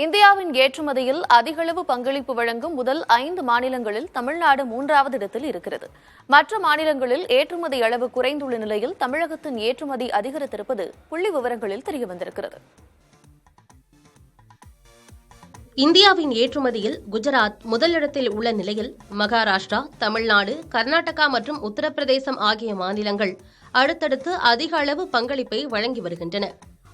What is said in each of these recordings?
இந்தியாவின் ஏற்றுமதியில் அதிகளவு பங்களிப்பு வழங்கும் முதல் 5 மாநிலங்களில் தமிழ்நாடு 3வது இடத்தில் இருக்கிறது. மற்ற மாநிலங்களில் ஏற்றுமதி அளவு குறைந்துள்ள நிலையில் தமிழகத்தின் ஏற்றுமதி அதிகரித்திருப்பது புள்ளி விவரங்களில் தெரியவந்திருக்கிறது. இந்தியாவின் ஏற்றுமதியில் குஜராத் முதலிடத்தில் உள்ள நிலையில் மகாராஷ்டிரா, தமிழ்நாடு, கர்நாடகா மற்றும் உத்தரப்பிரதேசம் ஆகிய மாநிலங்கள் அடுத்தடுத்து அதிக அளவு பங்களிப்பை வழங்கி வருகின்றன.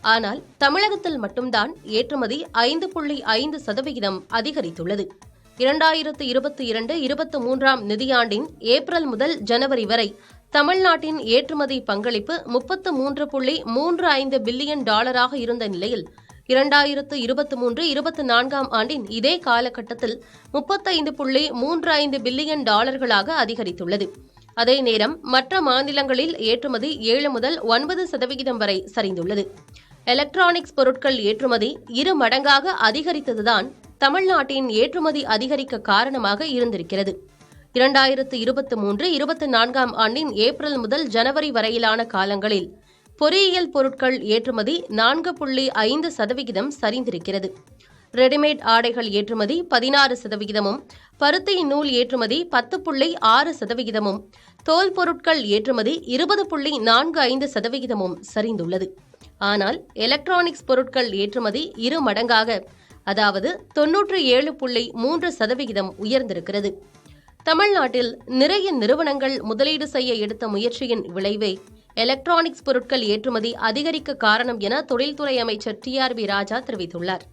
ஆனால் தமிழகத்தில் மட்டும்தான் ஏற்றுமதி 5.5% அதிகரித்துள்ளது. 2022-23 நிதியாண்டின் ஏப்ரல் முதல் ஜனவரி வரை தமிழ்நாட்டின் ஏற்றுமதி பங்களிப்பு $33.35 பில்லியன் இருந்த நிலையில் 2023-24 ஆண்டின் இதே காலகட்டத்தில் $35.35 பில்லியன் அதிகரித்துள்ளது. அதே நேரம் மற்ற மாநிலங்களில் ஏற்றுமதி 7 முதல் 9% வரை சரிந்துள்ளது. எலக்ட்ரானிக்ஸ் பொருட்கள் ஏற்றுமதி 2 மடங்காக அதிகரித்ததுதான் தமிழ்நாட்டின் ஏற்றுமதி அதிகரிக்க காரணமாக இருந்திருக்கிறது. 2023-24 ஆண்டின் ஏப்ரல் முதல் ஜனவரி வரையிலான காலங்களில் பொறியியல் பொருட்கள் ஏற்றுமதி 4.5% சரிந்திருக்கிறது. ரெடிமேட் ஆடைகள் ஏற்றுமதி 16%, பருத்தி நூல் ஏற்றுமதி 10.6%, தோல் பொருட்கள் ஏற்றுமதி 20.45% சரிந்துள்ளது. ஆனால் எலக்ட்ரானிக்ஸ் பொருட்கள் ஏற்றுமதி 2 மடங்காக, அதாவது 97.3% உயர்ந்திருக்கிறது. தமிழ்நாட்டில் நிறைய நிறுவனங்கள் முதலீடு செய்ய எடுத்த முயற்சியின் விளைவே எலக்ட்ரானிக்ஸ் பொருட்கள் ஏற்றுமதி அதிகரிக்க காரணம் என தொழில்துறை அமைச்சர் TRB ராஜா தெரிவித்துள்ளார்.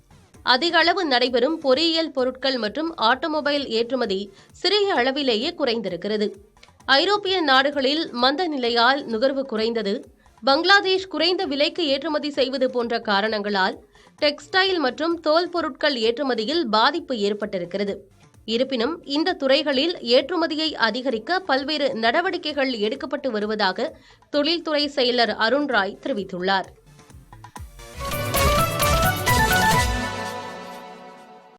அதிக அளவு நடைபெறும் பொறியியல் பொருட்கள் மற்றும் ஆட்டோமொபைல் ஏற்றுமதி சிறிய அளவிலேயே குறைந்திருக்கிறது. ஐரோப்பிய நாடுகளில் மந்த நிலையால் நுகர்வு குறைந்தது, பங்களாதேஷ் குறைந்த விலைக்கு ஏற்றுமதி செய்வது போன்ற காரணங்களால் டெக்ஸ்டைல் மற்றும் தோல் பொருட்கள் ஏற்றுமதியில் பாதிப்பு ஏற்பட்டிருக்கிறது. இருப்பினும் இந்த துறைகளில் ஏற்றுமதியை அதிகரிக்க பல்வேறு நடவடிக்கைகள் எடுக்கப்பட்டு வருவதாக தொழில்துறை செயலர் அருண் ராய் தெரிவித்துள்ளார்.